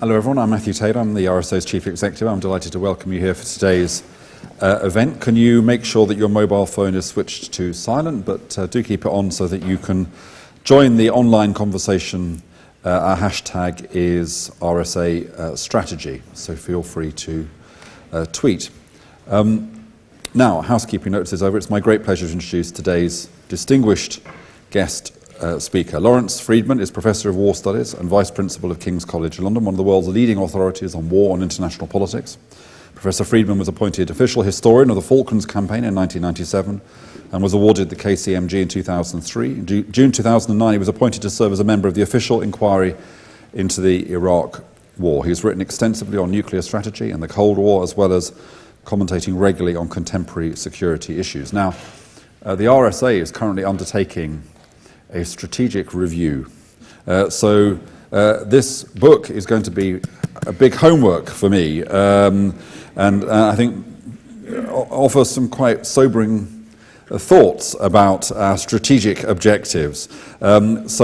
Hello everyone, I'm Matthew Taylor, I'm the RSA's Chief Executive. I'm delighted to welcome you here for today's event. Can you make sure that your mobile phone is switched to silent, but do keep it on so that you can join the online conversation. Our hashtag is RSA strategy, so feel free to tweet. Now, housekeeping notice is over. It's my great pleasure to introduce today's distinguished guest speaker. Lawrence Freedman is Professor of War Studies and Vice Principal of King's College London, one of the world's leading authorities on war and international politics. Professor Freedman was appointed official historian of the Falklands Campaign in 1997 and was awarded the KCMG in 2003. In June 2009, he was appointed to serve as a member of the official inquiry into the Iraq War. He's written extensively on nuclear strategy and the Cold War, as well as commentating regularly on contemporary security issues. Now, the RSA is currently undertaking a strategic review. So this book is going to be a big homework for me, and I think offers some quite sobering thoughts about our strategic objectives. Lawrence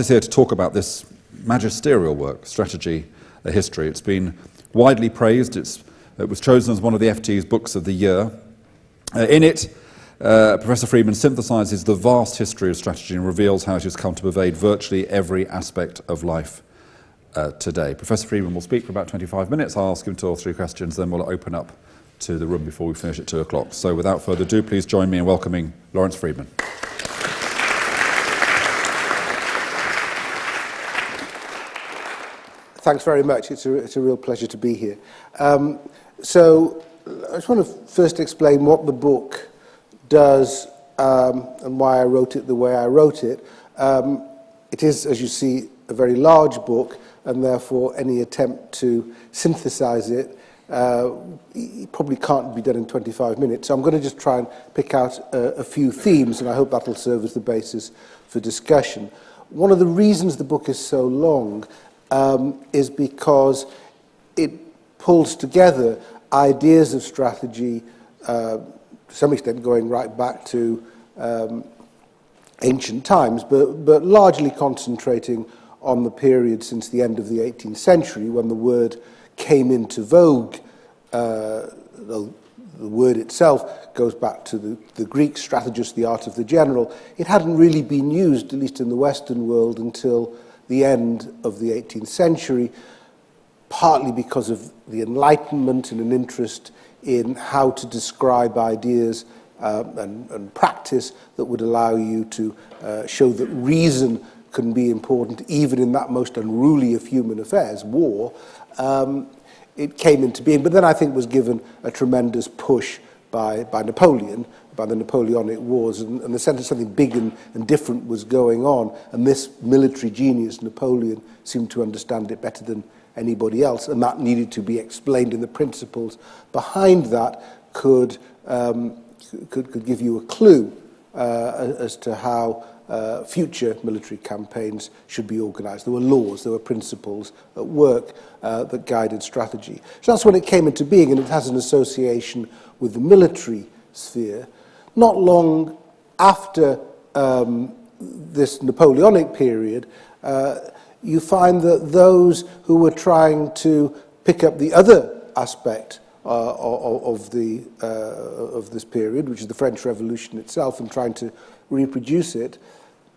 is here to talk about this magisterial work, Strategy, a History. It's been widely praised. It was chosen as one of the FT's books of the year. In it, Professor Freedman synthesizes the vast history of strategy and reveals how it has come to pervade virtually every aspect of life today. Professor Freedman will speak for about 25 minutes. I'll ask him 2 or 3 questions, then we'll open up to the room before we finish at 2 o'clock. So without further ado, please join me in welcoming Lawrence Freedman. Thanks very much. It's a real pleasure to be here. So I just want to first explain what the book does and why I wrote it the way I wrote it. It is, as you see, a very large book, and therefore any attempt to synthesize it probably can't be done in 25 minutes. So I'm going to just try and pick out a few themes, and I hope that'll serve as the basis for discussion. One of the reasons the book is so long is because it pulls together ideas of strategy, to some extent going right back to ancient times, but largely concentrating on the period since the end of the 18th century when the word came into vogue. The word itself goes back to the Greek strategist, the art of the general. It hadn't really been used, at least in the Western world, until the end of the 18th century, partly because of the Enlightenment and an interest in how to describe ideas and practice that would allow you to show that reason can be important even in that most unruly of human affairs, war. It came into being, but then I think was given a tremendous push by Napoleon, by the Napoleonic Wars, and the sense that something big and different was going on, and this military genius, Napoleon, seemed to understand it better than anybody else, and that needed to be explained, and the principles behind that could give you a clue as to how future military campaigns should be organized. There were laws, there were principles at work that guided strategy. So that's when it came into being, and it has an association with the military sphere. Not long after this Napoleonic period, you find that those who were trying to pick up the other aspect of this period, which is the French Revolution itself, and trying to reproduce it,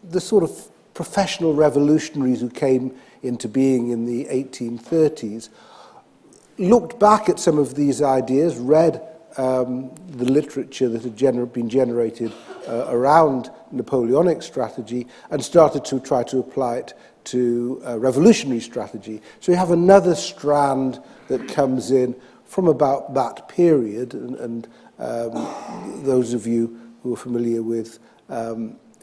the sort of professional revolutionaries who came into being in the 1830s looked back at some of these ideas, read the literature that had been generated around Napoleonic strategy, and started to try to apply it to revolutionary strategy. So you have another strand that comes in from about that period, and those of you who are familiar with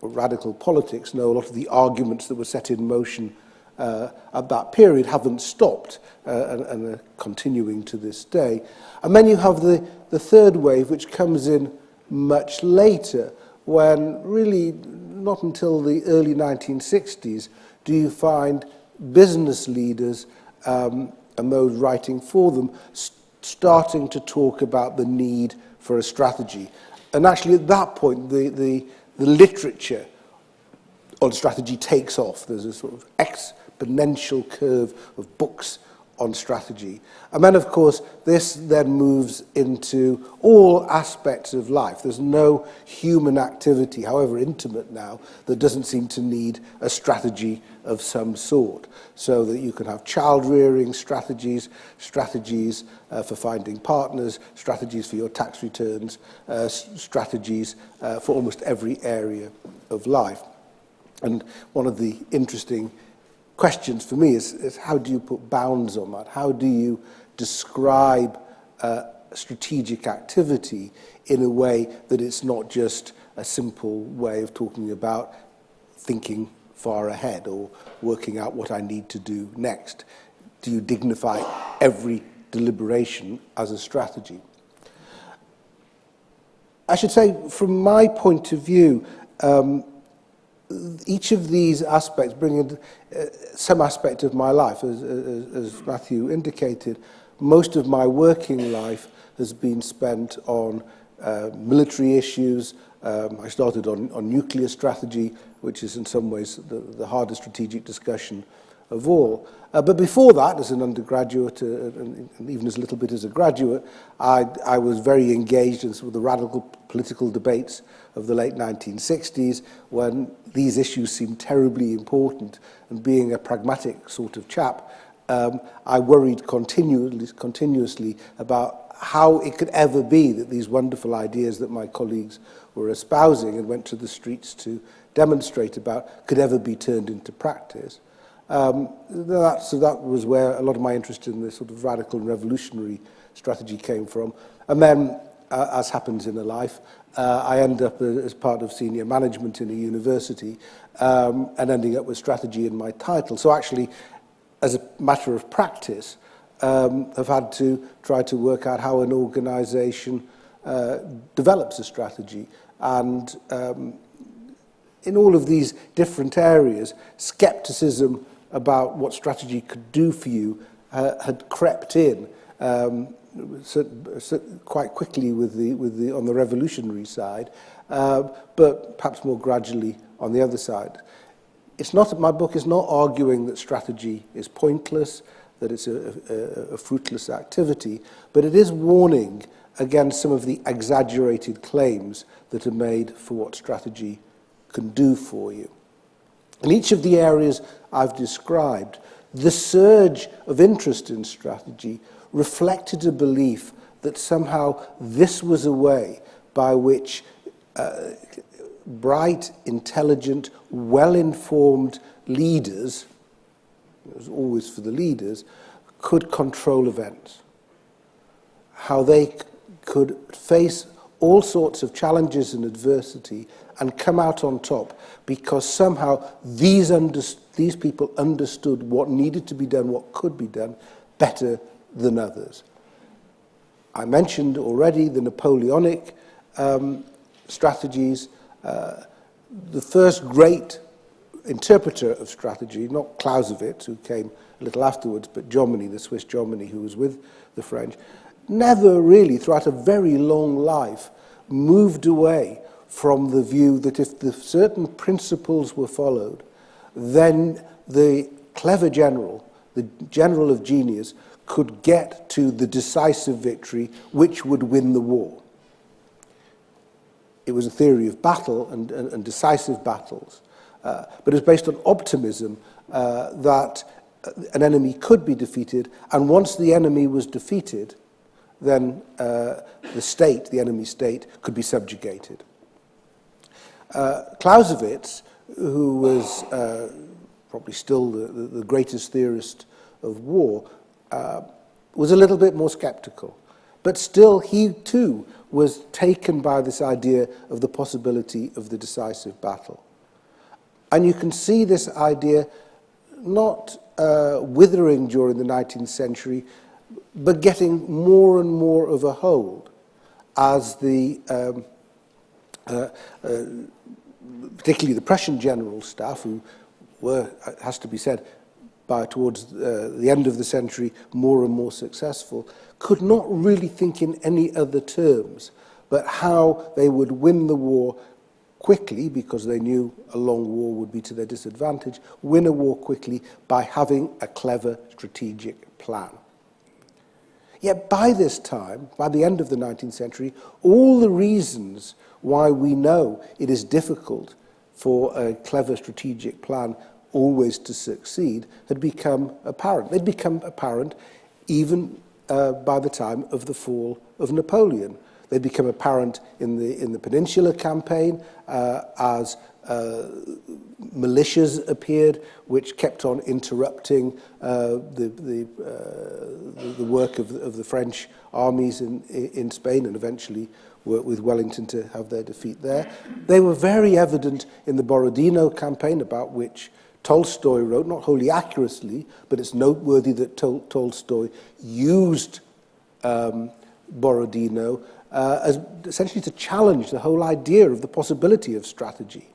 radical politics know a lot of the arguments that were set in motion at that period haven't stopped and are continuing to this day. And then you have the third wave, which comes in much later, when really not until the early 1960s do you find business leaders and those writing for them starting to talk about the need for a strategy. And actually at that point the literature on strategy takes off. There's a sort of exponential curve of books on strategy. And then, of course, this then moves into all aspects of life. There's no human activity, however intimate now, that doesn't seem to need a strategy of some sort. So that you can have child-rearing strategies, strategies for finding partners, strategies for your tax returns, strategies for almost every area of life. And one of the interesting questions for me is how do you put bounds on that? How do you describe strategic activity in a way that it's not just a simple way of talking about thinking far ahead or working out what I need to do next? Do you dignify every deliberation as a strategy? I should say, from my point of view, each of these aspects bring in some aspect of my life. As Matthew indicated, most of my working life has been spent on military issues. I started on nuclear strategy, which is in some ways the hardest strategic discussion of all. But before that, as an undergraduate, and even as a little bit as a graduate, I was very engaged in some of the radical political debates of the late 1960s, when these issues seemed terribly important. And being a pragmatic sort of chap, I worried continuously about how it could ever be that these wonderful ideas that my colleagues were espousing and went to the streets to demonstrate about could ever be turned into practice. So that was where a lot of my interest in this sort of radical and revolutionary strategy came from. And then, as happens in a life, I end up as part of senior management in a university and ending up with strategy in my title. So actually, as a matter of practice, I've had to try to work out how an organization develops a strategy. And in all of these different areas, skepticism about what strategy could do for you had crept in quite quickly on the revolutionary side, but perhaps more gradually on the other side. My book is not arguing that strategy is pointless, that it's a fruitless activity, but it is warning against some of the exaggerated claims that are made for what strategy can do for you. In each of the areas I've described, the surge of interest in strategy reflected a belief that somehow this was a way by which bright, intelligent, well-informed leaders, it was always for the leaders, could control events. How they could face all sorts of challenges and adversity and come out on top because somehow these people understood what needed to be done, what could be done, better than others. I mentioned already the Napoleonic strategies. The first great interpreter of strategy, not Clausewitz, who came a little afterwards, but Jomini, the Swiss Jomini, who was with the French, never really, throughout a very long life, moved away from the view that if the certain principles were followed, then the clever general, the general of genius, could get to the decisive victory which would win the war. It was a theory of battle and decisive battles, but it was based on optimism that an enemy could be defeated, and once the enemy was defeated, then the enemy state, could be subjugated. Clausewitz, who was probably still the greatest theorist of war, was a little bit more skeptical. But still, he too was taken by this idea of the possibility of the decisive battle. And you can see this idea not withering during the 19th century, but getting more and more of a hold as particularly the Prussian general staff, who were, it has to be said, towards the end of the century, more and more successful, could not really think in any other terms but how they would win the war quickly, because they knew a long war would be to their disadvantage, win a war quickly by having a clever strategic plan. Yet by this time, by the end of the 19th century, all the reasons why we know it is difficult for a clever strategic plan always to succeed had become apparent. They'd become apparent even by the time of the fall of Napoleon. They'd become apparent in the Peninsular Campaign as militias appeared, which kept on interrupting the work of the French armies in Spain, and eventually worked with Wellington to have their defeat there. They were very evident in the Borodino campaign, about which Tolstoy wrote, not wholly accurately, but it's noteworthy that Tolstoy used Borodino as essentially to challenge the whole idea of the possibility of strategy.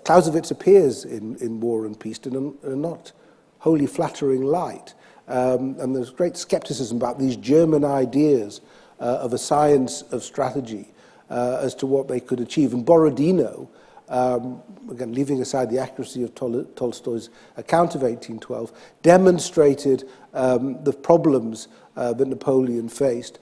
Clausewitz appears in War and Peace in a not wholly flattering light. And there's great skepticism about these German ideas of a science of strategy as to what they could achieve. And Borodino, again, leaving aside the accuracy of Tolstoy's account of 1812, demonstrated the problems that Napoleon faced.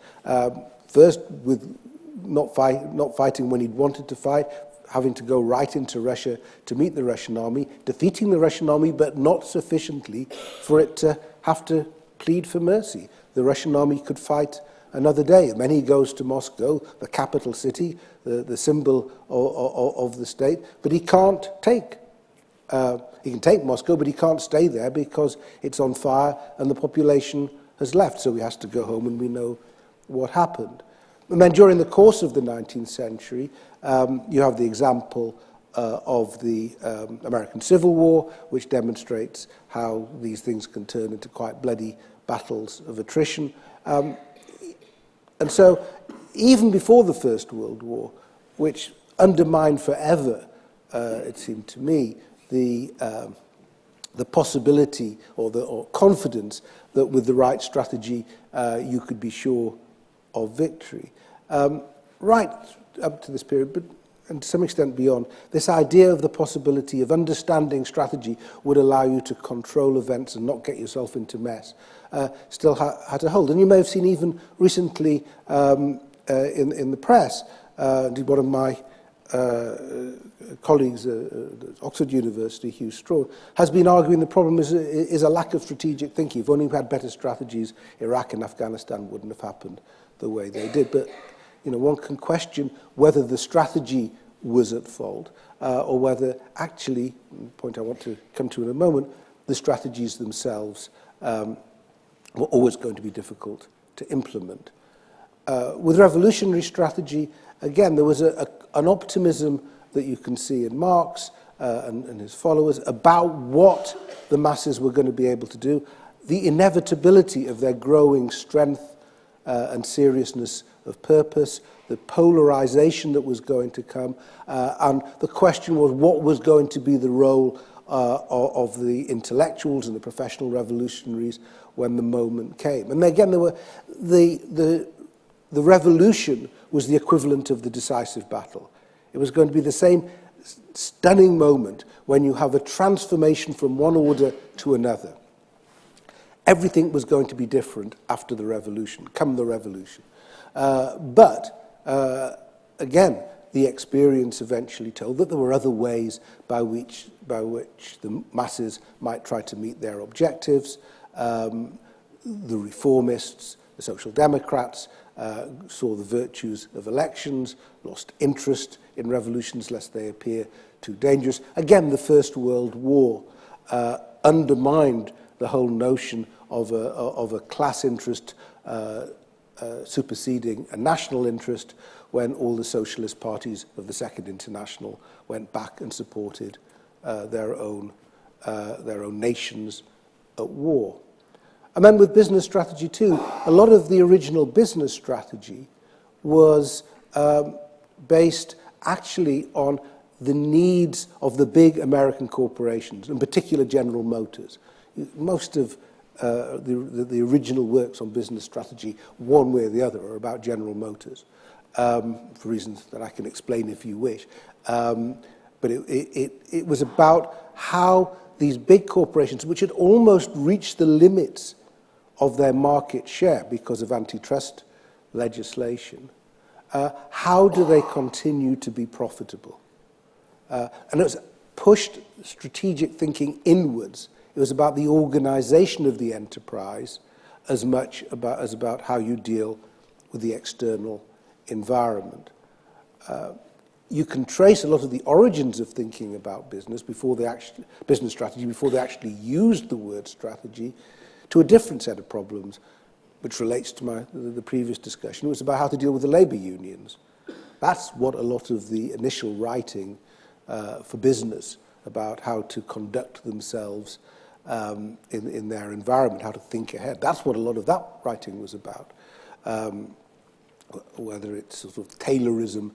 First, with not fighting when he'd wanted to fight, having to go right into Russia to meet the Russian army, defeating the Russian army, but not sufficiently for it to have to plead for mercy. The Russian army could fight another day. And then he goes to Moscow, the capital city, the symbol of the state, but he can't take. He can take Moscow, but he can't stay there because it's on fire and the population has left. So he has to go home, and we know what happened. And then during the course of the 19th century, you have the example of the American Civil War, which demonstrates how these things can turn into quite bloody battles of attrition. And so even before the First World War, which undermined forever, it seemed to me, the possibility or confidence that with the right strategy you could be sure of victory. Right up to this period, but and to some extent beyond, this idea of the possibility of understanding strategy would allow you to control events and not get yourself into mess, still had a hold. And you may have seen even recently in the press, one of my colleagues at Oxford University, Hugh Strawn, has been arguing the problem is a lack of strategic thinking. If only we had better strategies, Iraq and Afghanistan wouldn't have happened the way they did. But one can question whether the strategy was at fault or whether actually, the point I want to come to in a moment, the strategies themselves were always going to be difficult to implement. With revolutionary strategy, again, there was an optimism that you can see in Marx and his followers about what the masses were going to be able to do, the inevitability of their growing strength and seriousness of purpose, the polarization that was going to come, and the question was what was going to be the role of the intellectuals and the professional revolutionaries when the moment came. And again, there were the revolution was the equivalent of the decisive battle. It was going to be the same stunning moment when you have a transformation from one order to another. Everything was going to be different after the revolution, come the revolution. But again, the experience eventually told that there were other ways by which the masses might try to meet their objectives. The reformists, the social democrats, saw the virtues of elections, lost interest in revolutions lest they appear too dangerous. Again, the First World War undermined the whole notion of a class interest superseding a national interest when all the socialist parties of the Second International went back and supported their own nations at war. And then with business strategy too, a lot of the original business strategy was based actually on the needs of the big American corporations, in particular General Motors. Most of the original works on business strategy, one way or the other, are about General Motors. for reasons that I can explain if you wish. But it was about how these big corporations, which had almost reached the limits of their market share because of antitrust legislation, how do they continue to be profitable? And it was pushed strategic thinking inwards. It was about the organization of the enterprise as much as about how you deal with the external environment. You can trace a lot of the origins of thinking about business business strategy before they actually used the word strategy to a different set of problems, which relates to the previous discussion. It was about how to deal with the labor unions. That's what a lot of the initial writing for business about how to conduct themselves in their environment, how to think ahead. That's what a lot of that writing was about. Whether it's sort of Taylorism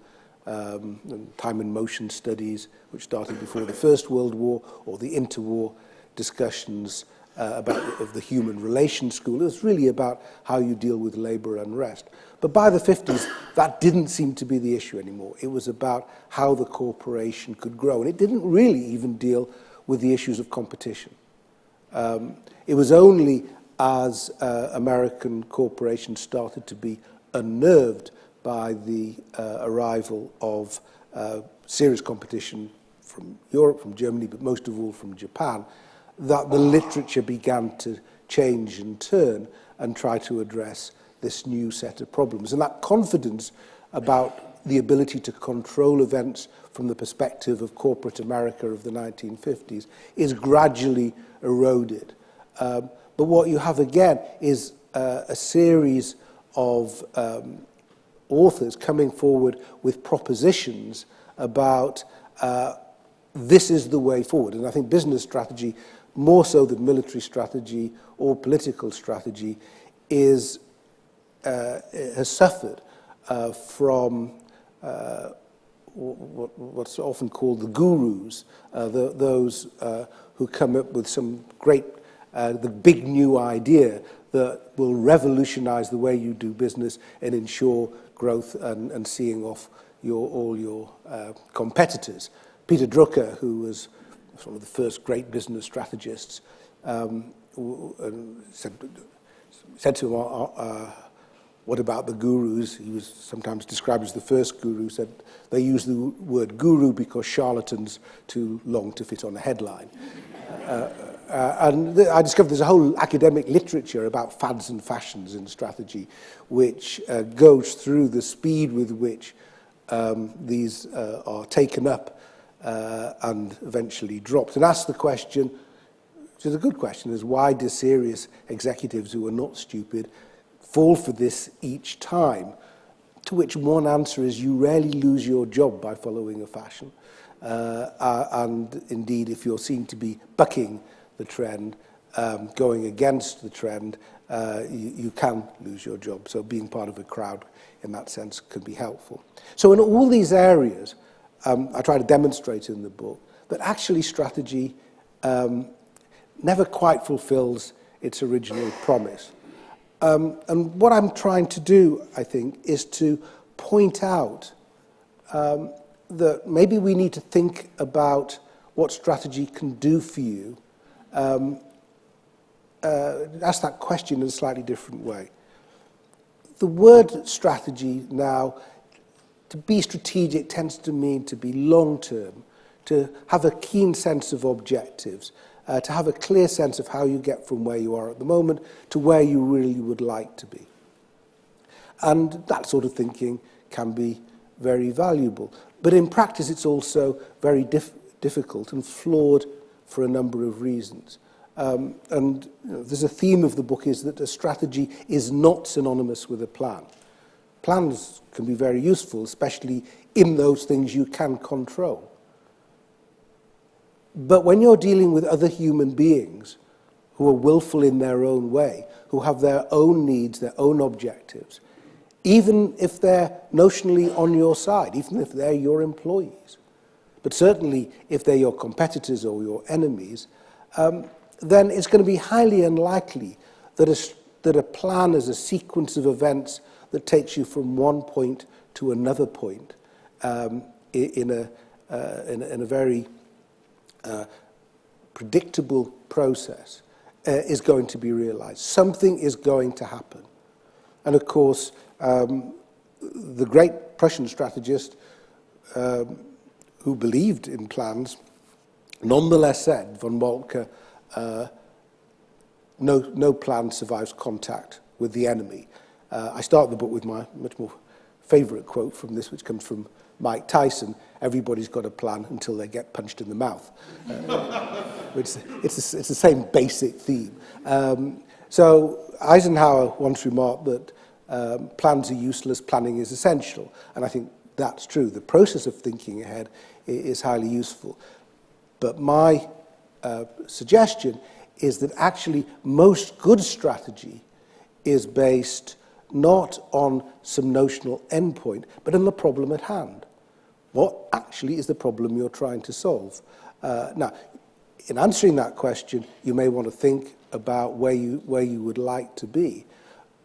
and time and motion studies, which started before the First World War, or the interwar discussions of the human relations school. It was really about how you deal with labor unrest. But by the 50s, that didn't seem to be the issue anymore. It was about how the corporation could grow. And it didn't really even deal with the issues of competition. It was only as American corporations started to be unnerved by the arrival of serious competition from Europe, from Germany, but most of all from Japan, that the literature began to change and turn and try to address this new set of problems. And that confidence about the ability to control events from the perspective of corporate America of the 1950s is gradually eroded. But what you have again is a series of authors coming forward with propositions about this is the way forward. And I think business strategy, more so than military strategy or political strategy, has suffered from what's often called the gurus, those who come up with some great, the big new idea that will revolutionize the way you do business and ensure growth and seeing off all your competitors. Peter Drucker, who was one of the first great business strategists, said to him, what about the gurus? He was sometimes described as the first guru, said they use the word guru because charlatans too long to fit on a headline. And I discovered there's a whole academic literature about fads and fashions in strategy, which goes through the speed with which these are taken up and eventually dropped. And asks the question, which is a good question, is why do serious executives who are not stupid fall for this each time? To which one answer is you rarely lose your job by following a fashion. And indeed, if you're seen to be bucking the trend, going against the trend, you can lose your job. So being part of a crowd in that sense can be helpful. So in all these areas, I try to demonstrate in the book that actually strategy never quite fulfills its original promise. And what I'm trying to do, I think, is to point out that maybe we need to think about what strategy can do for you. Ask that question in a slightly different way. The word strategy now, to be strategic, tends to mean to be long-term, to have a keen sense of objectives, to have a clear sense of how you get from where you are at the moment to where you really would like to be. And that sort of thinking can be very valuable. But in practice, it's also very difficult and flawed for a number of reasons. And there's a theme of the book is that a strategy is not synonymous with a plan. Plans can be very useful, especially in those things you can control. But when you're dealing with other human beings who are willful in their own way, who have their own needs, their own objectives, even if they're notionally on your side, even if they're your employees, but certainly if they're your competitors or your enemies, then it's going to be highly unlikely that a plan is a sequence of events that takes you from one point to another point in a very predictable process is going to be realized. Something is going to happen. And of course, the great Prussian strategist who believed in plans nonetheless said, von Moltke, no plan survives contact with the enemy. I start the book with my much more favorite quote from this, which comes from Mike Tyson: everybody's got a plan until they get punched in the mouth. It's the same basic theme. So Eisenhower once remarked that plans are useless, planning is essential. And I think that's true. The process of thinking ahead is highly useful. But my suggestion is that actually most good strategy is based not on some notional endpoint, but on the problem at hand. What actually is the problem you're trying to solve? Now, in answering that question, you may want to think about where you would like to be.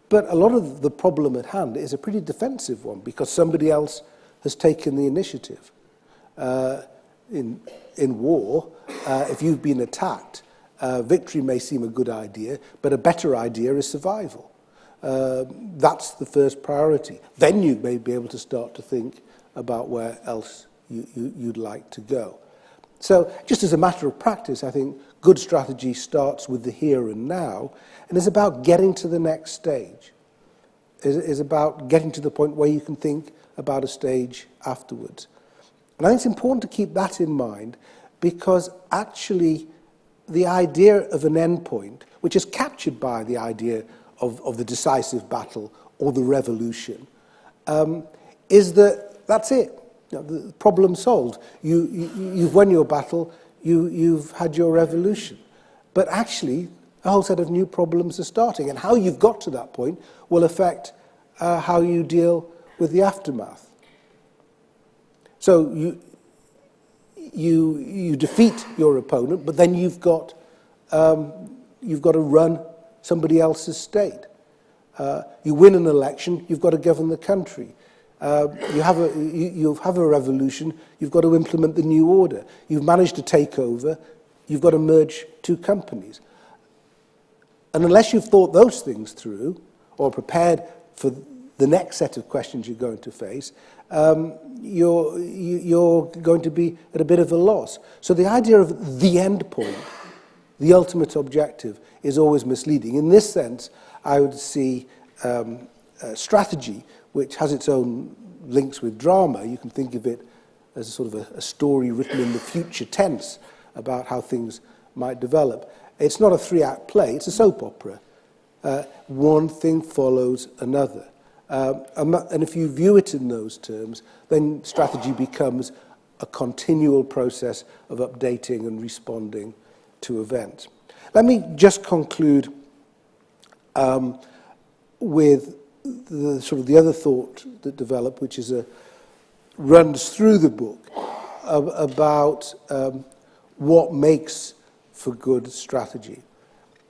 But a lot of the problem at hand is a pretty defensive one because somebody else has taken the initiative. In war, if you've been attacked, victory may seem a good idea, but a better idea is survival. That's the first priority. Then you may be able to start to think about where else you'd like to go. So just as a matter of practice, I think good strategy starts with the here and now and is about getting to the next stage. Is about getting to the point where you can think about a stage afterwards. And I think it's important to keep that in mind because actually the idea of an endpoint, which is captured by the idea of the decisive battle or the revolution, is that that's it. You know, the problem solved. You've won your battle, you've had your revolution. But actually, a whole set of new problems are starting. And how you've got to that point will affect how you deal with the aftermath. So you defeat your opponent, but then you've got to run somebody else's state. You win an election, you've got to govern the country. You have a revolution, you've got to implement the new order. You've managed to take over, you've got to merge two companies. And unless you've thought those things through, or prepared for the next set of questions you're going to face, you're going to be at a bit of a loss. So the idea of the end point, the ultimate objective, is always misleading. In this sense, I would see strategy, which has its own links with drama. You can think of it as a sort of a story written in the future tense about how things might develop. It's not a three-act play, it's a soap opera. One thing follows another. And if you view it in those terms, then strategy becomes a continual process of updating and responding to events. Let me just conclude with the other thought that developed, which is runs through the book about what makes for good strategy.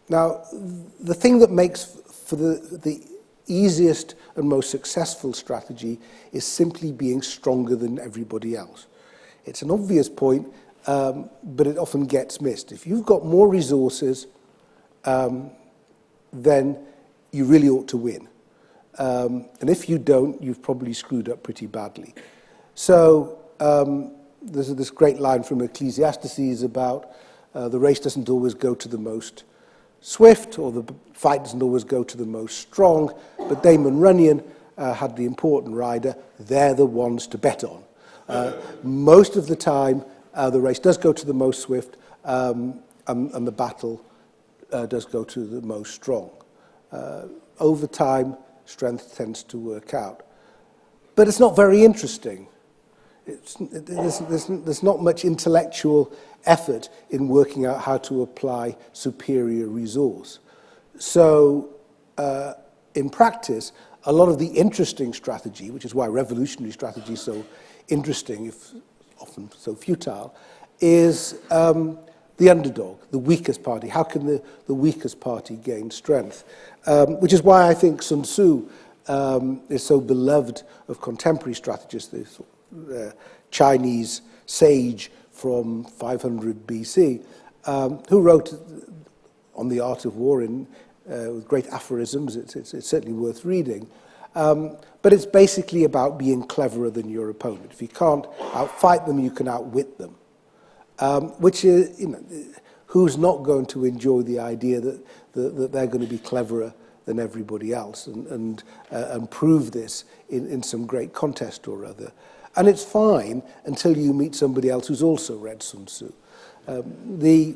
Now, the thing that makes for the easiest and most successful strategy is simply being stronger than everybody else. It's an obvious point, but it often gets missed. If you've got more resources, then you really ought to win. And if you don't, you've probably screwed up pretty badly. So there's this great line from Ecclesiastes about the race doesn't always go to the most swift, or the fight doesn't always go to the most strong, but Damon Runyon had the important rider. They're the ones to bet on. Most of the time, the race does go to the most swift, and the battle does go to the most strong. Over time, strength tends to work out. But it's not very interesting. There's not much intellectual effort in working out how to apply superior resource. So in practice, a lot of the interesting strategy, which is why revolutionary strategy is so interesting, if often so futile, is the underdog, the weakest party. How can the weakest party gain strength? Which is why I think Sun Tzu is so beloved of contemporary strategists, this Chinese sage from 500 BC, who wrote on the art of war with great aphorisms. It's certainly worth reading. But it's basically about being cleverer than your opponent. If you can't outfight them, you can outwit them. Which is, who's not going to enjoy the idea that they're going to be cleverer than everybody else and prove this in some great contest or other. And it's fine until you meet somebody else who's also read Sun Tzu. The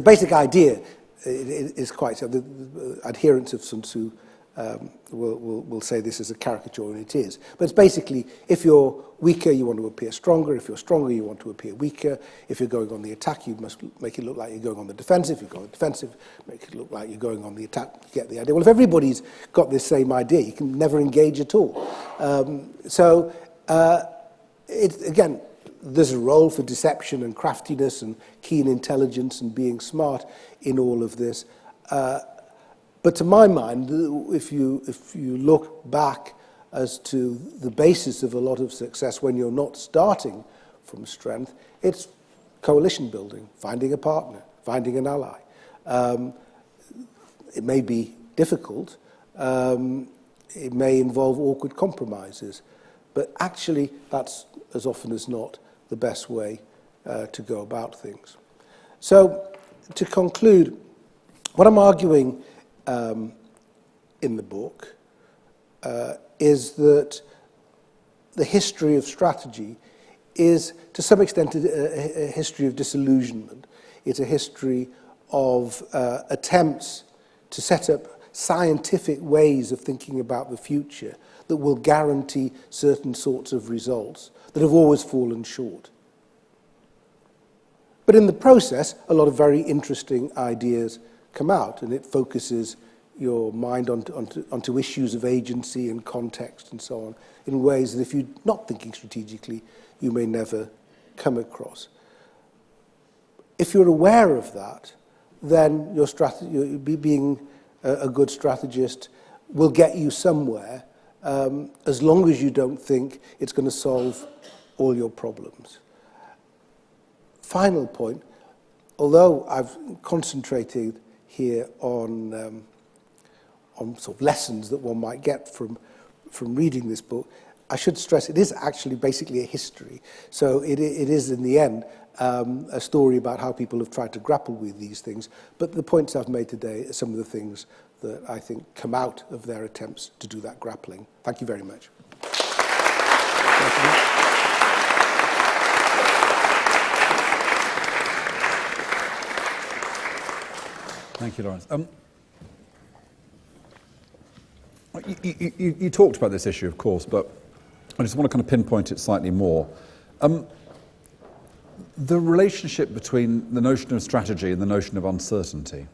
basic idea is quite simple. The adherents of Sun Tzu will say this is a caricature, and it is. But it's basically, if you're weaker, you want to appear stronger. If you're stronger, you want to appear weaker. If you're going on the attack, you must make it look like you're going on the defensive. If you go on the defensive, make it look like you're going on the attack. You get the idea. Well, if everybody's got this same idea, you can never engage at all. Again, there's a role for deception and craftiness and keen intelligence and being smart in all of this. But to my mind, if you look back as to the basis of a lot of success when you're not starting from strength, it's coalition building, finding a partner, finding an ally. It may be difficult. It may involve awkward compromises. But actually, that's as often as not the best way to go about things. So, to conclude, what I'm arguing in the book is that the history of strategy is, to some extent, a history of disillusionment. It's a history of attempts to set up scientific ways of thinking about the future that will guarantee certain sorts of results that have always fallen short. But in the process, a lot of very interesting ideas come out, and it focuses your mind onto issues of agency and context and so on in ways that if you're not thinking strategically, you may never come across. If you're aware of that, then your strategy, being a good strategist will get you somewhere, as long as you don't think it's going to solve all your problems. Final point, although I've concentrated here on sort of lessons that one might get from reading this book, I should stress it is actually basically a history. So it is, in the end, a story about how people have tried to grapple with these things. But the points I've made today are some of the things that I think come out of their attempts to do that grappling. Thank you very much. Thank you, Lawrence. You talked about this issue, of course, but I just want to kind of pinpoint it slightly more. The relationship between the notion of strategy and the notion of uncertainty.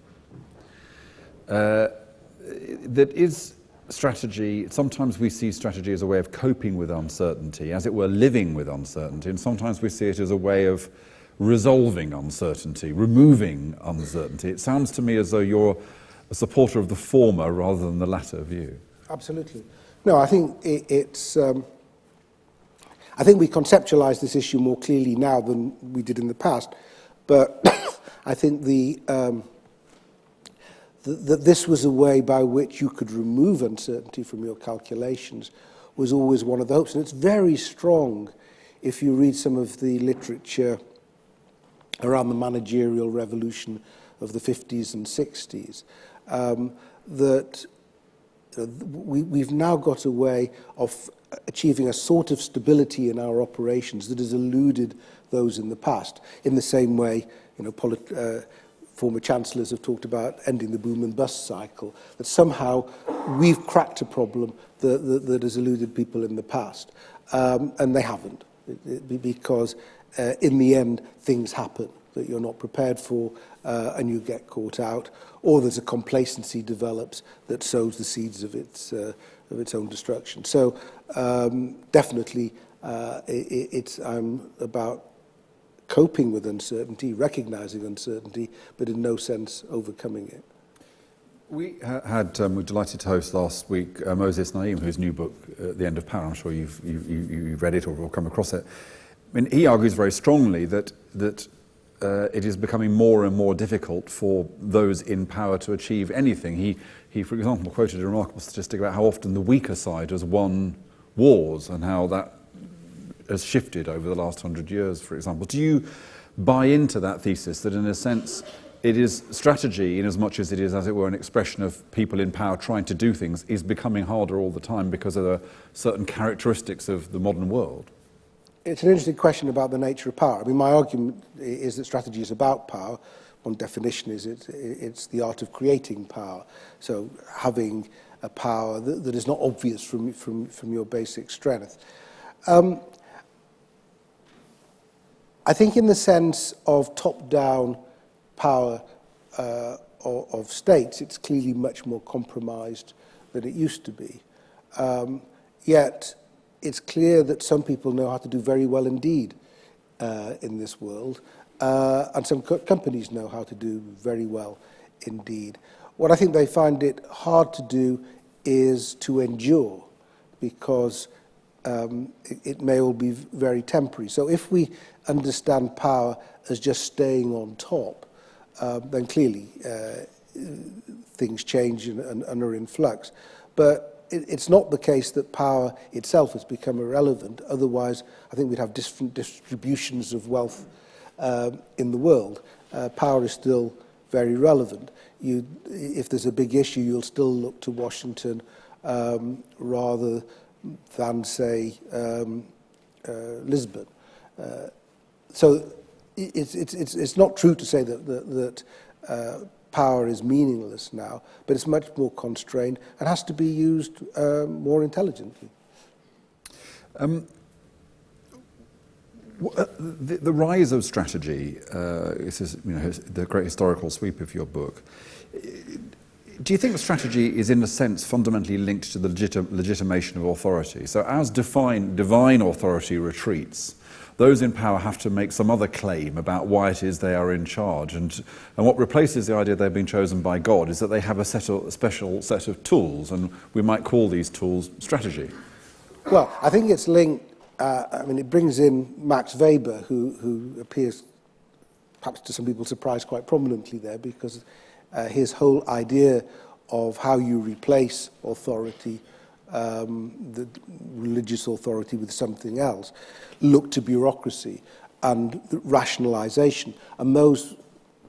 That is strategy, sometimes we see strategy as a way of coping with uncertainty, as it were living with uncertainty, and sometimes we see it as a way of resolving uncertainty, removing uncertainty. It sounds to me as though you're a supporter of the former rather than the latter view. Absolutely. No, I think it's... I think we conceptualize this issue more clearly now than we did in the past, but I think that this was a way by which you could remove uncertainty from your calculations was always one of the hopes. And it's very strong if you read some of the literature around the managerial revolution of the 50s and 60s, that we've now got a way of achieving a sort of stability in our operations that has eluded those in the past. In the same way, former chancellors have talked about ending the boom and bust cycle, that somehow we've cracked a problem that has eluded people in the past. And they haven't, because in the end, things happen that you're not prepared for, and you get caught out, or there's a complacency develops that sows the seeds of its own destruction. So definitely, I'm about coping with uncertainty, recognizing uncertainty, but in no sense overcoming it. We're delighted to host last week Moses Naim, whose new book, The End of Power. I'm sure you've read it or come across it. I mean, he argues very strongly that it is becoming more and more difficult for those in power to achieve anything. He, for example, quoted a remarkable statistic about how often the weaker side has won wars and how that has shifted over the last 100 years, for example. Do you buy into that thesis, that in a sense it is strategy, in as much as it is, as it were, an expression of people in power trying to do things, is becoming harder all the time because of the certain characteristics of the modern world? It's an interesting question about the nature of power. I mean, my argument is that strategy is about power. One definition is it's the art of creating power. So having a power that is not obvious from your basic strength. I think in the sense of top-down power of states, it's clearly much more compromised than it used to be. Yet it's clear that some people know how to do very well indeed in this world, and some companies know how to do very well indeed. What I think they find it hard to do is to endure, because it may all be very temporary. So if we understand power as just staying on top, then clearly things change and are in flux. But it's not the case that power itself has become irrelevant. Otherwise, I think we'd have different distributions of wealth in the world. Power is still very relevant. If there's a big issue, you'll still look to Washington rather than, say, Lisbon. So it's not true to say that power is meaningless now, but it's much more constrained and has to be used more intelligently. The rise of strategy, this is the great historical sweep of your book. Do you think strategy is, in a sense, fundamentally linked to the legitimation of authority? So as divine authority retreats, those in power have to make some other claim about why it is they are in charge. And what replaces the idea they've been chosen by God is that they have a special set of tools, and we might call these tools strategy. Well, I think it's linked. It brings in Max Weber, who appears, perhaps to some people's surprise, quite prominently there, because his whole idea of how you replace authority, the religious authority, with something else, looked to bureaucracy and rationalization. And those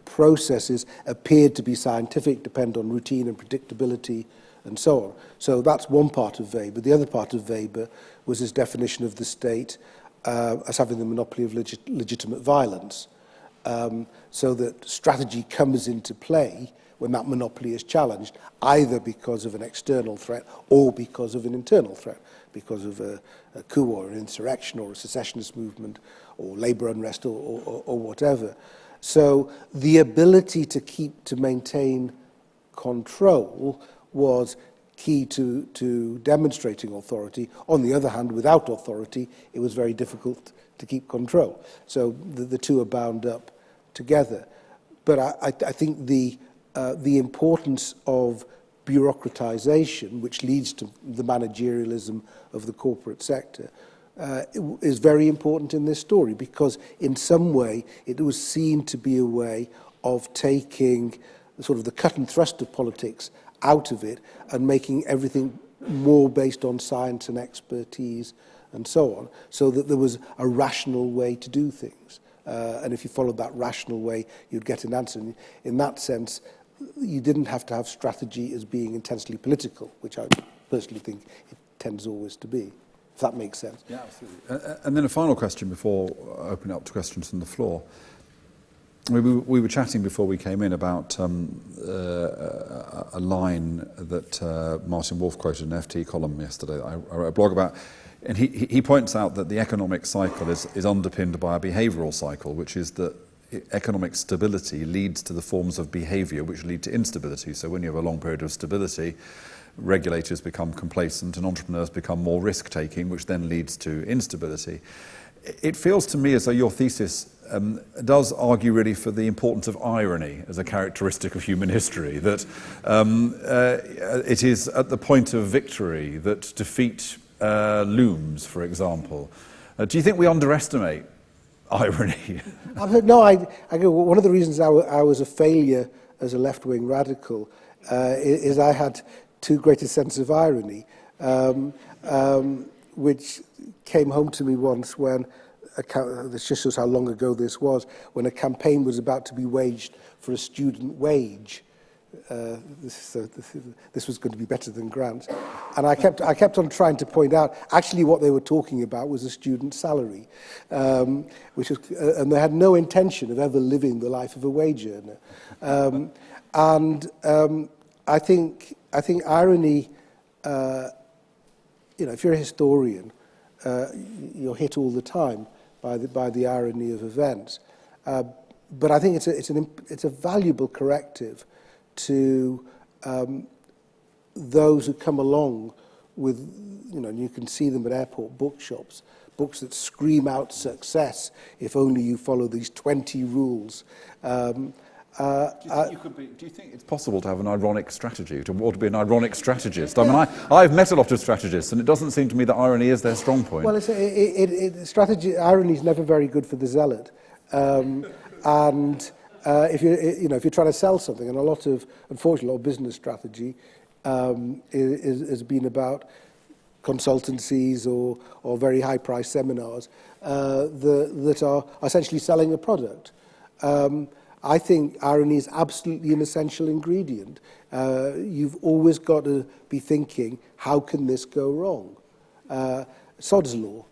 processes appeared to be scientific, depend on routine and predictability, and so on. So that's one part of Weber. The other part of Weber was his definition of the state as having the monopoly of legitimate violence, so that strategy comes into play when that monopoly is challenged, either because of an external threat or because of an internal threat, because of a coup or an insurrection or a secessionist movement or labor unrest or whatever. So the ability to maintain control was key to demonstrating authority. On the other hand, without authority, it was very difficult to keep control. So the two are bound up together. But I think the importance of bureaucratization, which leads to the managerialism of the corporate sector, is very important in this story, because in some way it was seen to be a way of taking sort of the cut and thrust of politics out of it and making everything more based on science and expertise and so on, so that there was a rational way to do things. And if you followed that rational way, you'd get an answer. And in that sense, you didn't have to have strategy as being intensely political, which I personally think it tends always to be, if that makes sense. Yeah, absolutely. And then a final question before opening up to questions from the floor. We were chatting before we came in about a line that Martin Wolf quoted in an FT column yesterday. I wrote a blog about, and he points out that the economic cycle is underpinned by a behavioural cycle, which is that economic stability leads to the forms of behaviour which lead to instability. So when you have a long period of stability, regulators become complacent and entrepreneurs become more risk-taking, which then leads to instability. It feels to me as though your thesis does argue really for the importance of irony as a characteristic of human history, that it is at the point of victory that defeat looms, for example. Do you think we underestimate irony? No, I go, one of the reasons I was a failure as a left-wing radical is I had too great a sense of irony, which came home to me once when, this just shows how long ago this was, when a campaign was about to be waged for a student wage. This was going to be better than grants. And I kept on trying to point out, actually what they were talking about was a student salary, which was, and they had no intention of ever living the life of a wage earner. I think irony, if you're a historian, you're hit all the time by the irony of events. But I think it's a valuable corrective to those who come along with, and you can see them at airport bookshops, books that scream out success if only you follow these 20 rules. Do you think it's possible to have an ironic strategy, or to be an ironic strategist? I mean, I've met a lot of strategists, and it doesn't seem to me that irony is their strong point. Well, irony is never very good for the zealot. If you're trying to sell something, and unfortunately, a lot of business strategy has been about consultancies or very high-priced seminars that are essentially selling a product. I think irony is absolutely an essential ingredient. You've always got to be thinking, how can this go wrong? Sod's law,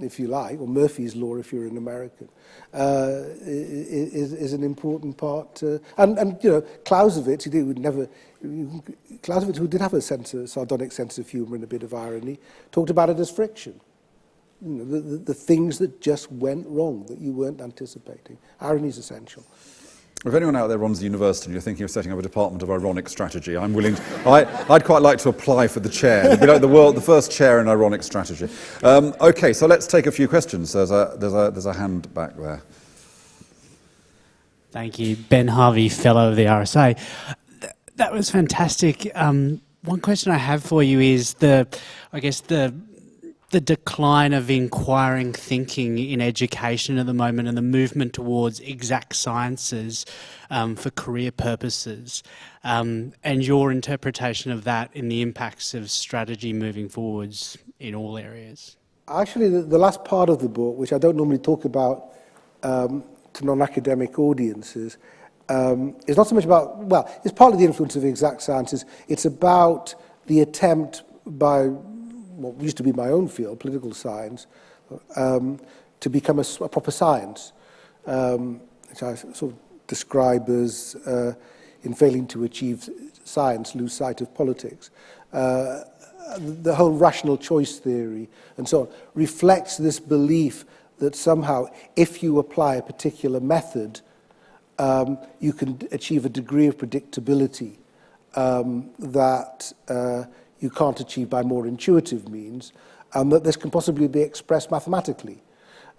if you like, or Murphy's law if you're an American, is an important part. And Clausewitz, Clausewitz, who did have a sardonic sense of humour and a bit of irony, talked about it as friction. The things that just went wrong that you weren't anticipating. Irony is essential. If anyone out there runs a university and you're thinking of setting up a department of ironic strategy, I'm willing to, I'd quite like to apply for the chair. It'd be like the first chair in ironic strategy. Okay, so let's take a few questions. There's a hand back there. Thank you. Ben Harvey, Fellow of the RSA. That was fantastic. One question I have for you is the decline of inquiring thinking in education at the moment and the movement towards exact sciences for career purposes, and your interpretation of that in the impacts of strategy moving forwards in all areas. Actually, the last part of the book, which I don't normally talk about to non-academic audiences, is not so much about, well, it's partly the influence of exact sciences. It's about the attempt by what used to be my own field, political science, to become a proper science, which I sort of describe as, in failing to achieve science, lose sight of politics. The whole rational choice theory and so on reflects this belief that somehow, if you apply a particular method, you can achieve a degree of predictability that you can't achieve by more intuitive means, and that this can possibly be expressed mathematically.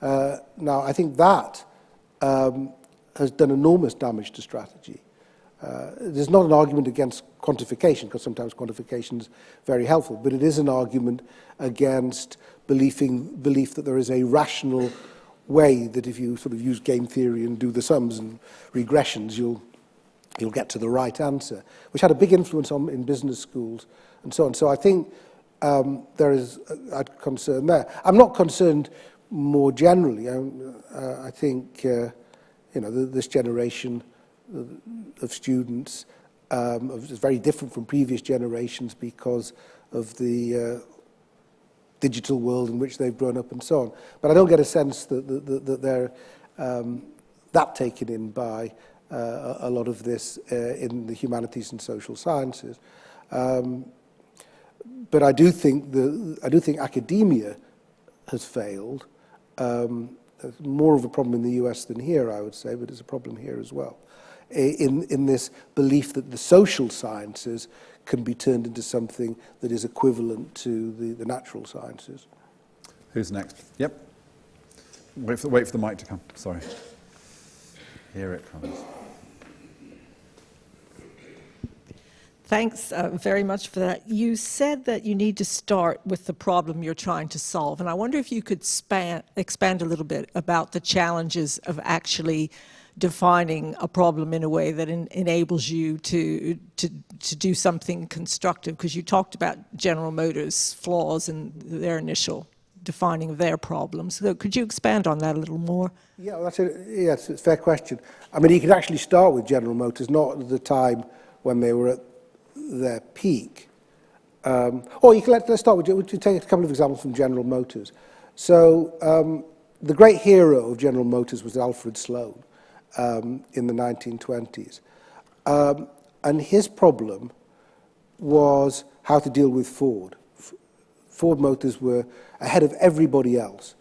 Now, I think that has done enormous damage to strategy. There's not an argument against quantification, because sometimes quantification is very helpful, but it is an argument against belief that there is a rational way that if you sort of use game theory and do the sums and regressions, you'll get to the right answer, which had a big influence in business schools and so on. So I think there is a concern there. I'm not concerned more generally. I think this generation of students is very different from previous generations because of the digital world in which they've grown up and so on. But I don't get a sense that they're that taken in by a lot of this in the humanities and social sciences. But I do think academia has failed. It's more of a problem in the US than here, I would say, but it's a problem here as well. In this belief that the social sciences can be turned into something that is equivalent to the natural sciences. Who's next? Yep. Wait for the mic to come. Sorry. Here it comes. Thanks very much for that. You said that you need to start with the problem you're trying to solve, and I wonder if you could expand a little bit about the challenges of actually defining a problem in a way that enables you to do something constructive, because you talked about General Motors' flaws in their initial defining of their problems. So could you expand on that a little more? Yeah, well, it's a fair question. I mean, you could actually start with General Motors, not at the time when they were at their peak. Or you can let's start with, to take a couple of examples from General Motors. So the great hero of General Motors was Alfred Sloan in the 1920s. And his problem was how to deal with Ford. Ford Motors were ahead of everybody else.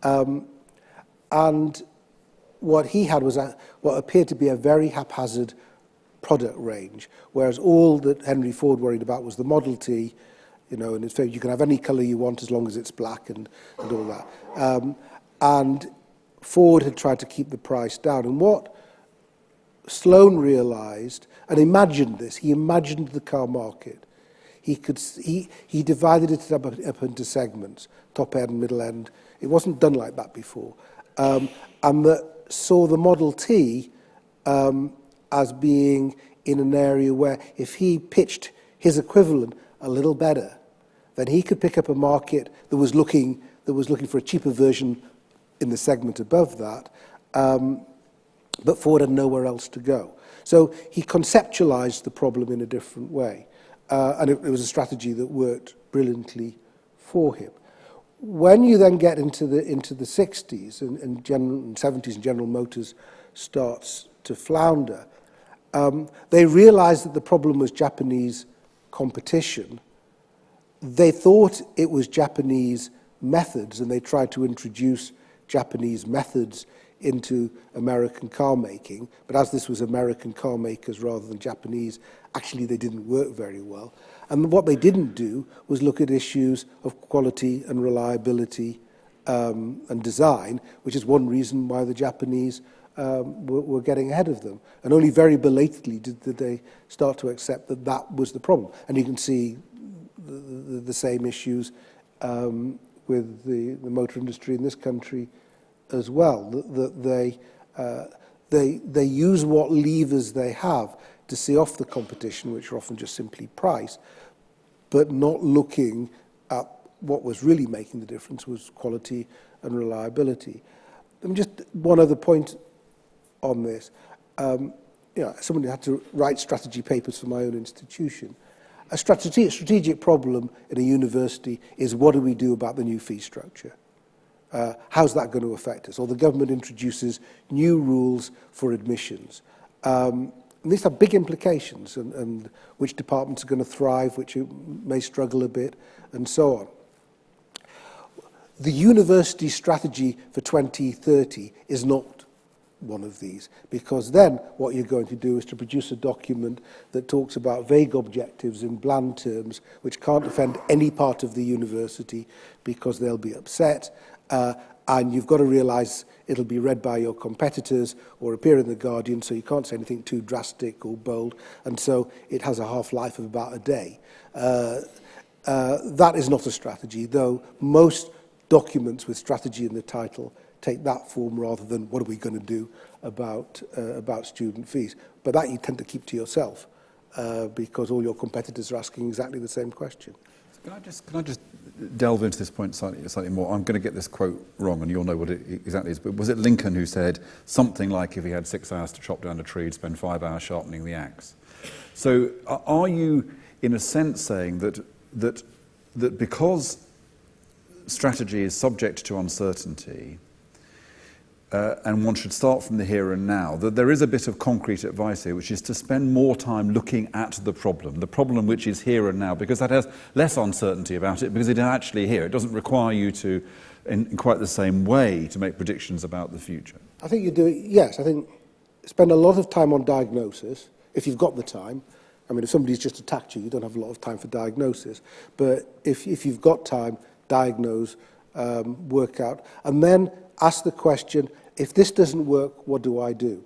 And what he had was what appeared to be a very haphazard product range, whereas all that Henry Ford worried about was the Model T, you know, and you can have any colour you want as long as it's black and all that. And Ford had tried to keep the price down. And what Sloan realised, and imagined this, he imagined the car market. He divided it up into segments, top end, middle end. It wasn't done like that before. And that saw the Model T as being in an area where if he pitched his equivalent a little better, then he could pick up a market that was looking for a cheaper version in the segment above that, but Ford had nowhere else to go. So he conceptualized the problem in a different way, and it was a strategy that worked brilliantly for him. When you then get into the 60s and 70s and General Motors starts to flounder, they realized that the problem was Japanese competition. They thought it was Japanese methods, and they tried to introduce Japanese methods into American car making. But as this was American car makers rather than Japanese, actually they didn't work very well. And what they didn't do was look at issues of quality and reliability and design, which is one reason why the Japanese were getting ahead of them. And only very belatedly did they start to accept that that was the problem. And you can see the same issues with the motor industry in this country as well. That they use what levers they have to see off the competition, which are often just simply price, but not looking at what was really making the difference was quality and reliability. And just one other point on this. Someone had to write strategy papers for my own institution. A strategic problem in a university is, what do we do about the new fee structure? How's that going to affect us? Or the government introduces new rules for admissions. And these have big implications, and which departments are going to thrive, which may struggle a bit, and so on. The university strategy for 2030 is not one of these, because then what you're going to do is to produce a document that talks about vague objectives in bland terms, which can't offend any part of the university because they'll be upset, and you've got to realise it'll be read by your competitors or appear in The Guardian, so you can't say anything too drastic or bold, and so it has a half-life of about a day. That is not a strategy, though most documents with strategy in the title take that form rather than what are we going to do about student fees. But that you tend to keep to yourself because all your competitors are asking exactly the same question. Can I just delve into this point slightly more? I'm going to get this quote wrong, and you'll know what it exactly is. But was it Lincoln who said something like, if he had 6 hours to chop down a tree, he'd spend 5 hours sharpening the axe? So are you, in a sense, saying that because strategy is subject to uncertainty, and one should start from the here and now, that there is a bit of concrete advice here, which is to spend more time looking at the problem which is here and now, because that has less uncertainty about it, because it is actually here. It doesn't require you to, in quite the same way, to make predictions about the future. I think you do, yes. I think spend a lot of time on diagnosis, if you've got the time. I mean, if somebody's just attacked you, you don't have a lot of time for diagnosis. But if you've got time, diagnose, work out, and then ask the question, if this doesn't work, what do I do?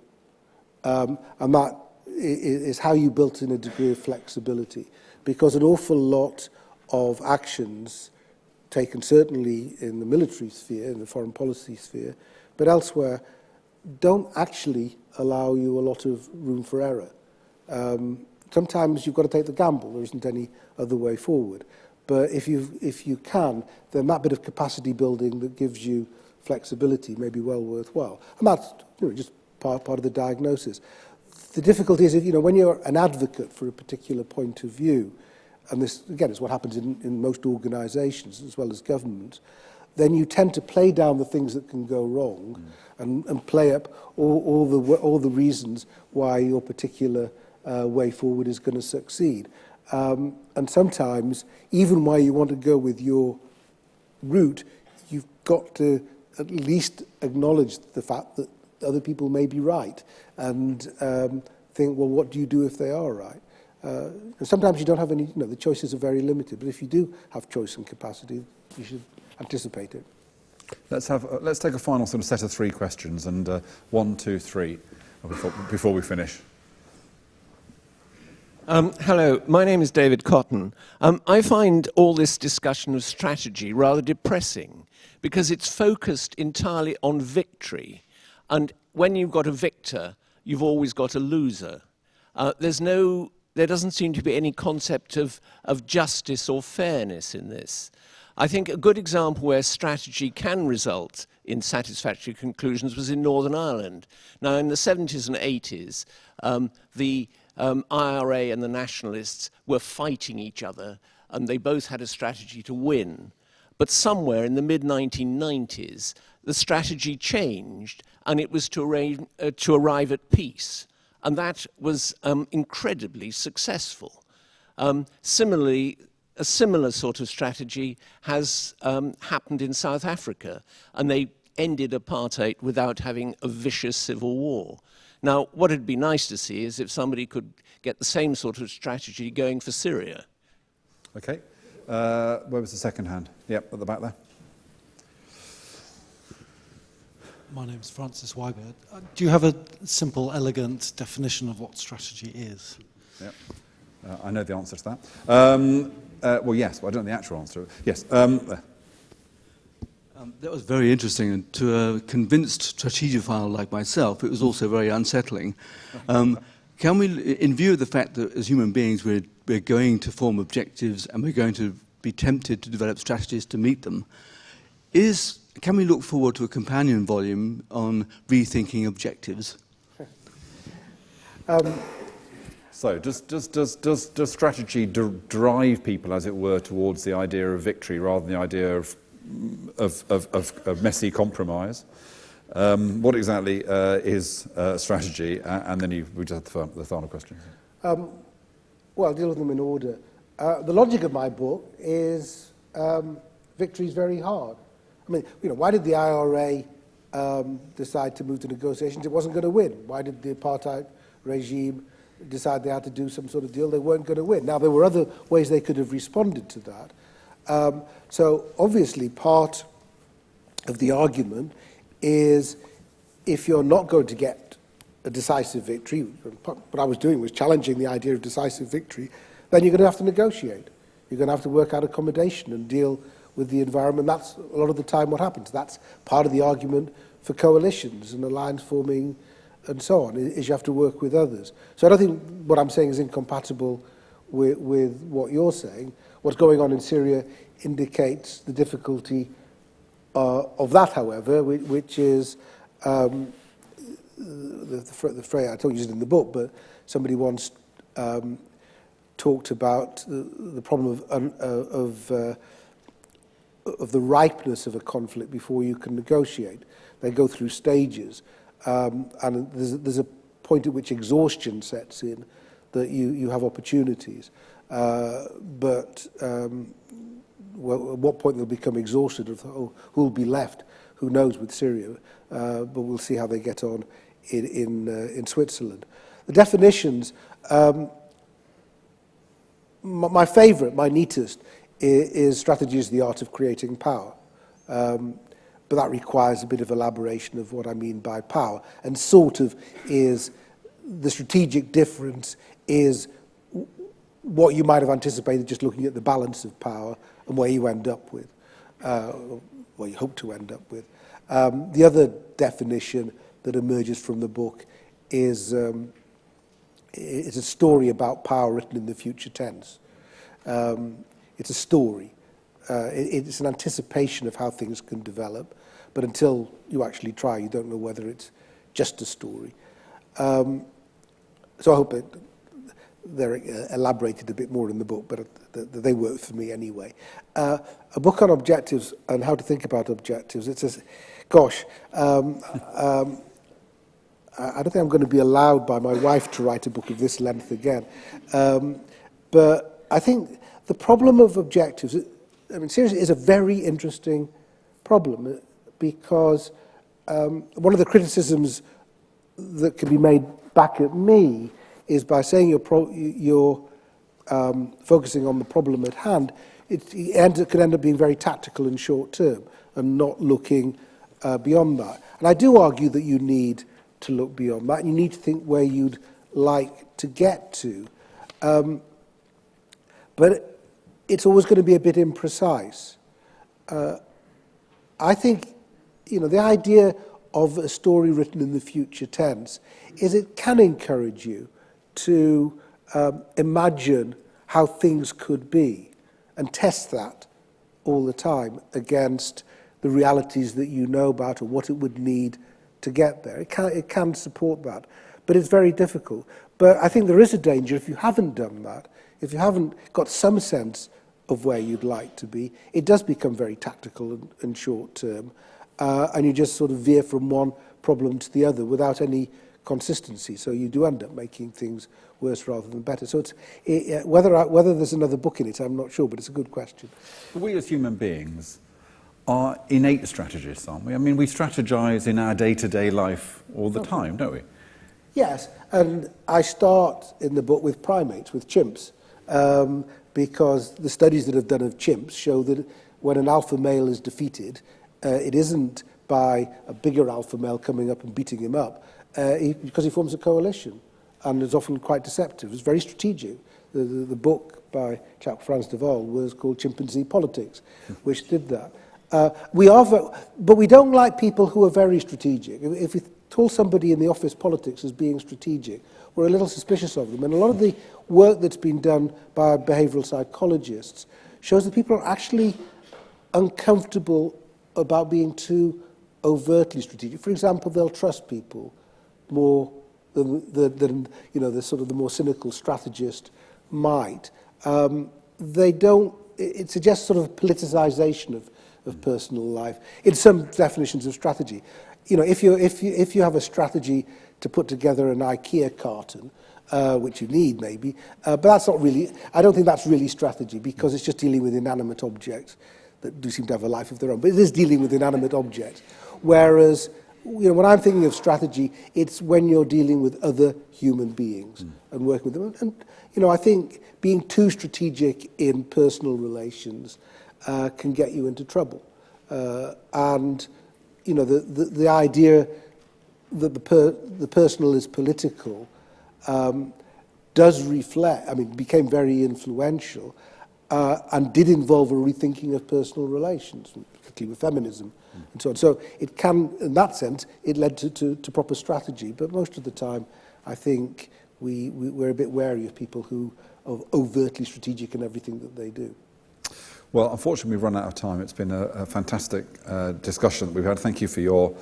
And that is how you built in a degree of flexibility, because an awful lot of actions taken certainly in the military sphere, in the foreign policy sphere, but elsewhere, don't actually allow you a lot of room for error. Sometimes you've got to take the gamble. There isn't any other way forward. But if you can, then that bit of capacity building that gives you flexibility may be well worthwhile. And that's just part of the diagnosis. The difficulty is, when you're an advocate for a particular point of view, and this, again, is what happens in most organisations as well as government, then you tend to play down the things that can go wrong and play up all the reasons why your particular way forward is going to succeed. And sometimes, even while you want to go with your route, you've got to at least acknowledge the fact that other people may be right and think, well, what do you do if they are right? And sometimes you don't have any, the choices are very limited, but if you do have choice and capacity, you should anticipate it. Let's take a final sort of set of 3 questions, and 1, 2, 3 before we finish. Hello, my name is David Cotton. I find all this discussion of strategy rather depressing because it's focused entirely on victory. And when you've got a victor, you've always got a loser. There doesn't seem to be any concept of justice or fairness in this. I think a good example where strategy can result in satisfactory conclusions was in Northern Ireland. Now, in the 70s and 80s, the IRA and the nationalists were fighting each other, and they both had a strategy to win. But somewhere in the mid-1990s, the strategy changed, and it was to arrive at peace. And that was incredibly successful. Similarly, a similar sort of strategy has happened in South Africa, and they ended apartheid without having a vicious civil war. Now, what would be nice to see is if somebody could get the same sort of strategy going for Syria. Okay. Where was the second hand? Yep, at the back there. My name's Francis Wybird. Do you have a simple, elegant definition of what strategy is? Yep. I know the answer to that. Well, yes, but I don't know the actual answer. Yes. That was very interesting, and to a convinced strategophile like myself, it was also very unsettling. Can we, in view of the fact that as human beings we're going to form objectives and we're going to be tempted to develop strategies to meet them, can we look forward to a companion volume on rethinking objectives? So, does strategy drive people, as it were, towards the idea of victory rather than the idea of messy compromise? What exactly is strategy? And then we just have the final question. Well, I'll deal with them in order. The logic of my book is victory is very hard. I mean, why did the IRA decide to move to negotiations? It wasn't going to win. Why did the apartheid regime decide they had to do some sort of deal? They weren't going to win. Now, there were other ways they could have responded to that. So, obviously, part of the argument is if you're not going to get a decisive victory, what I was doing was challenging the idea of decisive victory, then you're going to have to negotiate. You're going to have to work out accommodation and deal with the environment. That's a lot of the time what happens. That's part of the argument for coalitions and alliance forming and so on, is you have to work with others. So I don't think what I'm saying is incompatible with what you're saying. What's going on in Syria indicates the difficulty of that, however, which is the phrase, I don't use it in the book, but somebody once talked about the problem of the ripeness of a conflict before you can negotiate. They go through stages, and there's a point at which exhaustion sets in, that you have opportunities. But well, at what point they'll become exhausted, who'll be left, who knows with Syria, but we'll see how they get on in Switzerland. The definitions, my favourite, my neatest, is strategy is the art of creating power. but that requires a bit of elaboration of what I mean by power, and sort of is the strategic difference is what you might have anticipated just looking at the balance of power and where you end up with, where you hope to end up with. The other definition that emerges from the book is it's a story about power written in the future tense. It's a story. It's an anticipation of how things can develop, but until you actually try, you don't know whether it's just a story. So I hope they're elaborated a bit more in the book, but they work for me anyway. A book on objectives and how to think about objectives. It says, gosh, I don't think I'm going to be allowed by my wife to write a book of this length again. But I think the problem of objectives, I mean, seriously, is a very interesting problem, because one of the criticisms that can be made back at me is by saying you're focusing on the problem at hand, it could end up being very tactical and short term and not looking beyond that. And I do argue that you need to look beyond that, and you need to think where you'd like to get to. But it's always going to be a bit imprecise. I think, the idea of a story written in the future tense is it can encourage you to imagine how things could be and test that all the time against the realities that you know about or what it would need to get there. It can support that, but it's very difficult. But I think there is a danger if you haven't done that, if you haven't got some sense of where you'd like to be, it does become very tactical and short term, and you just sort of veer from one problem to the other without any consistency. So you do end up making things worse rather than better. So it's whether there's another book in it, I'm not sure, but it's a good question. We as human beings are innate strategists, aren't we? I mean, we strategize in our day-to-day life all the time, don't we? Yes, and I start in the book with primates, with chimps, because the studies that have done of chimps show that when an alpha male is defeated, it isn't by a bigger alpha male coming up and beating him up, because he forms a coalition, and is often quite deceptive. It's very strategic. The book by chap Frans de Waal was called Chimpanzee Politics, which did that. But we don't like people who are very strategic. If we call somebody in the office politics as being strategic, we're a little suspicious of them. And a lot of the work that's been done by behavioral psychologists shows that people are actually uncomfortable about being too overtly strategic. For example, they'll trust people more than the sort of the more cynical strategist might. It suggests sort of a politicization of personal life in some definitions of strategy. If you have a strategy to put together an IKEA carton, which you need maybe, but that's not really. I don't think that's really strategy, because it's just dealing with inanimate objects that do seem to have a life of their own. But it is dealing with inanimate objects. Whereas, when I'm thinking of strategy, it's when you're dealing with other human beings and working with them. And I think being too strategic in personal relations can get you into trouble. And the idea that the personal is political does reflect, became very influential and did involve a rethinking of personal relations, particularly with feminism and so on. So it can, in that sense, it led to proper strategy. But most of the time, I think we're a bit wary of people who are overtly strategic in everything that they do. Well, unfortunately, we've run out of time. It's been a fantastic discussion that we've had. Thank you for your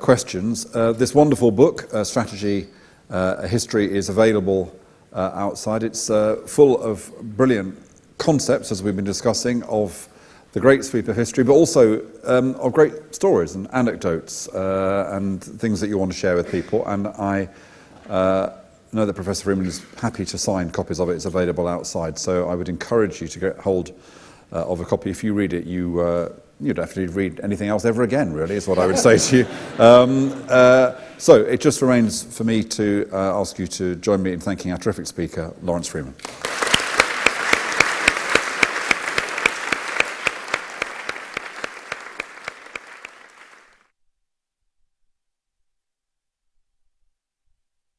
questions. This wonderful book, Strategy, A History, is available outside. It's full of brilliant concepts, as we've been discussing, of the great sweep of history, but also of great stories and anecdotes and things that you want to share with people. And I know that Professor Freedman is happy to sign copies of it. It's available outside. So I would encourage you to get hold of a copy. If you read it, you don't have to read anything else ever again, really, is what I would say to you. So it just remains for me to ask you to join me in thanking our terrific speaker, Lawrence Freedman.